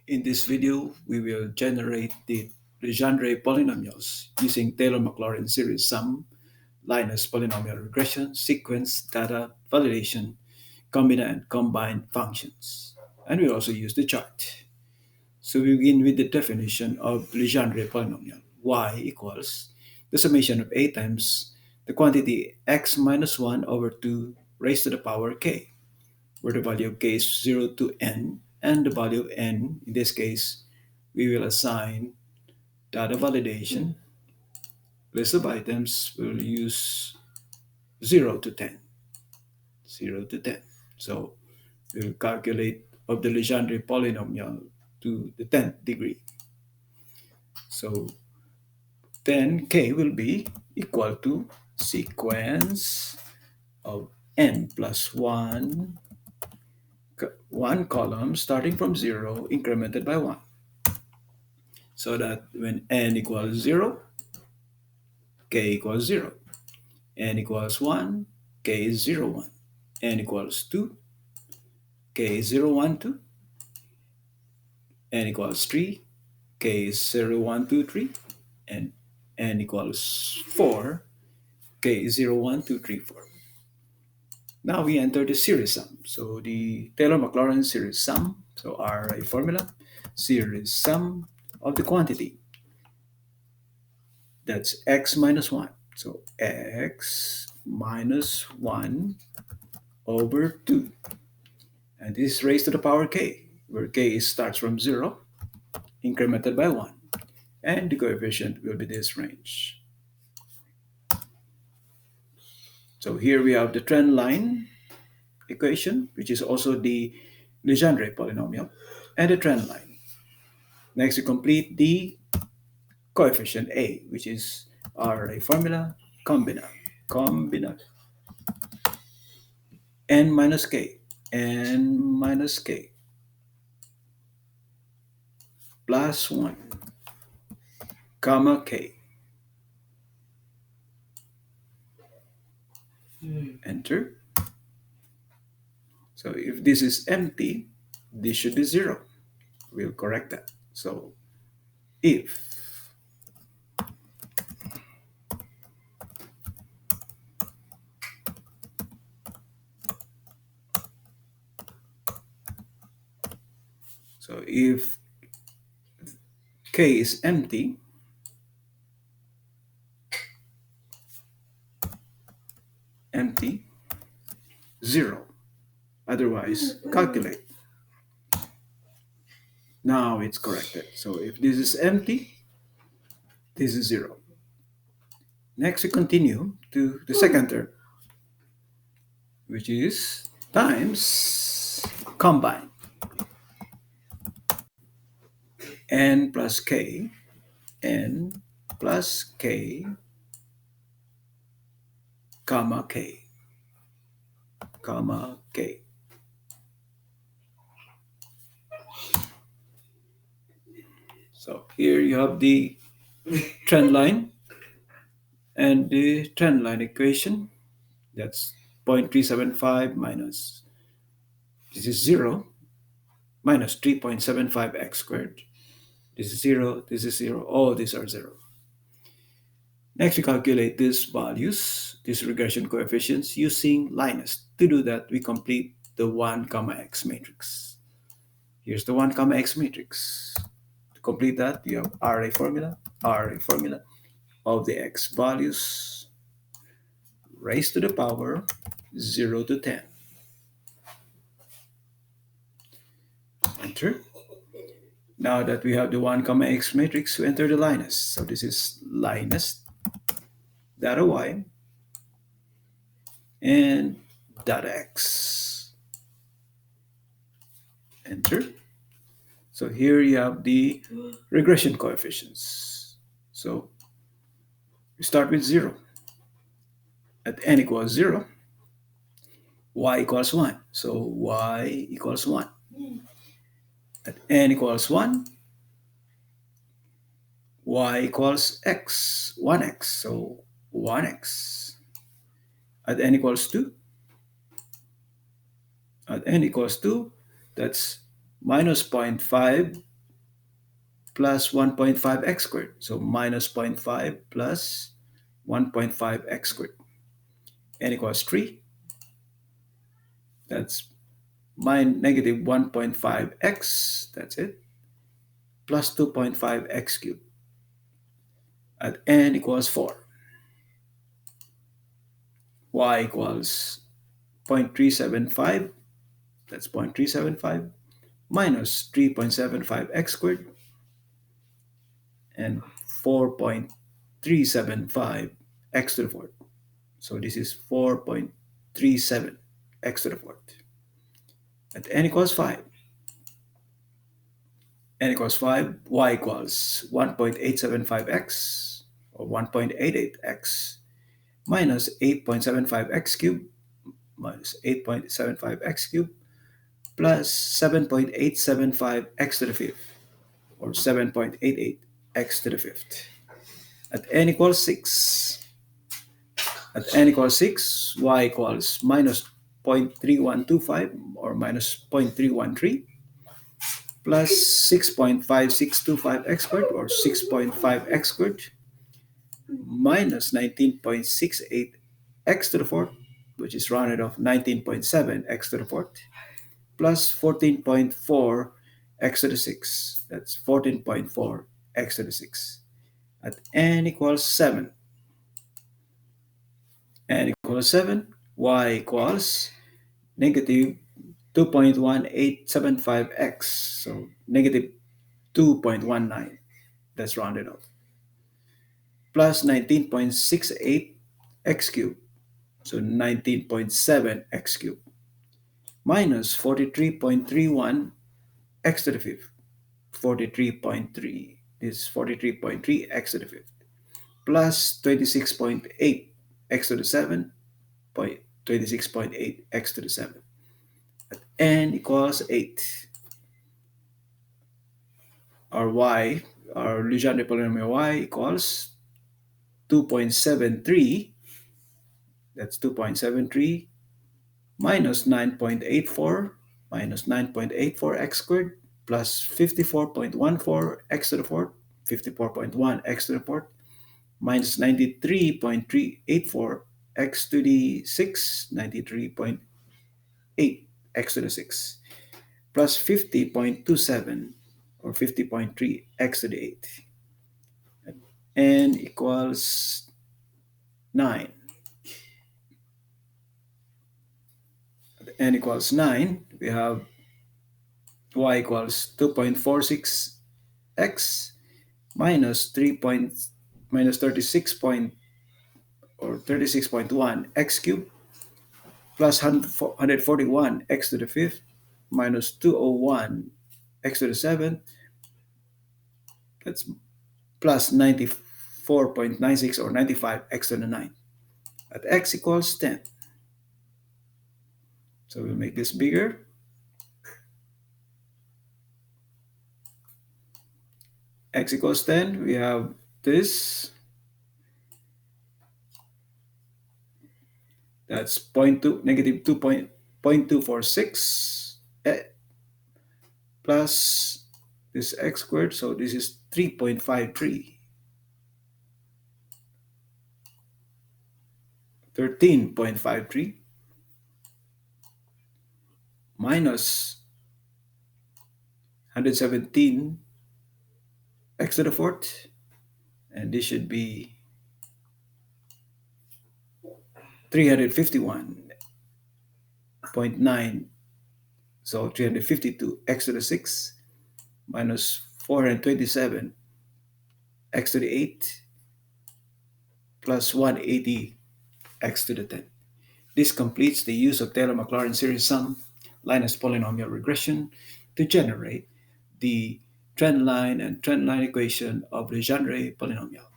In this video, we will generate the Legendre polynomials using Taylor-Maclaurin series sum, LINEST polynomial regression, sequence, data, validation, combina and combine functions. And we also use the chart. So we begin with the definition of Legendre polynomial. Y equals the summation of a times the quantity x minus 1 over 2 raised to the power k, where the value of k is 0 to n, and the value of n, in this case, we will assign data validation. List of items will use 0 to 10. 0 to 10. So we'll calculate of the Legendre polynomial to the 10th degree. So then k will be equal to sequence of n plus 1 column starting from 0 incremented by 1. So that when n equals 0, k equals 0. N equals 1, k is 0, 1. N equals 2, k is 0, 1, 2. N equals 3, k is 0, 1, 2, 3. And n equals 4, k is 0, 1, 2, 3, 4. Now we enter the series sum. So the Taylor-Maclaurin series sum, so our formula, series sum of the quantity. That's x minus 1. So x minus 1 over 2. And this is raised to the power k, where k starts from 0, incremented by 1. And the coefficient will be this range. So here we have the trend line equation, which is also the Legendre polynomial, and the trend line. Next, we complete the coefficient a, which is our formula, COMBINA. COMBINA. N minus k. N minus k. Plus 1. Comma k. Enter. So if this is empty, this should be 0. We'll correct that. So if k is empty, empty, 0. Otherwise, calculate. Now it's corrected. So if this is empty, this is 0. Next, we continue to the second term, which is times combine. N plus k, n plus k, comma k, comma k. So here you have the trend line and the trend line equation. That's 0.375 minus, this is 0, minus 3.75x squared. This is 0, this is 0, all these are 0. Next, we calculate these values, these regression coefficients, using LINEST. To do that, we complete the 1, comma x matrix. Here's the 1, comma x matrix. To complete that, you have RA formula of the x values raised to the power 0 to 10. Enter. Now that we have the 1, comma x matrix, we enter the LINEST. So this is LINEST data y and data x. Enter. So here you have the regression coefficients. So we start with 0. At n equals 0, y equals 1. So y equals 1. At n equals 1, y equals x, 1x. So 1x. At n equals 2, that's minus 0.5 plus 1.5x squared. So minus 0.5 plus 1.5x squared. N equals 3. That's negative 1.5x. That's it. Plus 2.5x cubed. At n equals 4. Y equals 0.375. That's 0.375 minus 3.75x squared and 4.375 x to the fourth. So this is 4.37 x to the fourth. At n equals 5. N equals 5, y equals 1.875x or 1.88x minus 8.75x cubed minus 8.75x cubed plus 7.875x to the fifth or 7.88x to the fifth. At n equals 6. At n equals 6, y equals minus 0.3125 or minus 0.313 plus 6.5625x squared or 6.5x squared minus 19.68x to the fourth, which is rounded off 19.7x to the fourth, plus 14.4x to the sixth. That's 14.4x to the sixth. At n equals 7. N equals 7, y equals negative 2.1875x, so negative 2.19, that's rounded off, plus 19.68x cubed, so 19.7x cubed, minus 43.31x to the fifth, 43.3, this is 43.3x to the fifth, plus 26.8x to the 7, 26.8x to the 7. At n equals 8. Our y, our Legendre polynomial y equals 2.73. That's 2.73 minus 9.84 minus 9.84x squared plus 54.14x to the fourth, 54.1x to the fourth minus 93.384x to the 6, 93.8x to the 6 plus 50.27 or 50.3x to the 8. N equals 9. At n equals 9, we have y equals 2.46x minus 36 or 36.1 x cubed plus 141 x to the fifth minus 201 x to the seventh. That's plus 94.96 or 95 x to the 9 at x equals 10. So we'll make this bigger. X equals 10, we have this. That's negative 2.246 plus this x squared. So this is 3.53. 13.53 minus 117 x to the fourth, and this should be 351.9, so 352 x to the 6 minus 427 x to the 8 plus 180 x to the 10. This completes the use of Taylor-Maclaurin series sum, LINEST polynomial regression to generate the trend line and trend line equation of Legendre polynomial.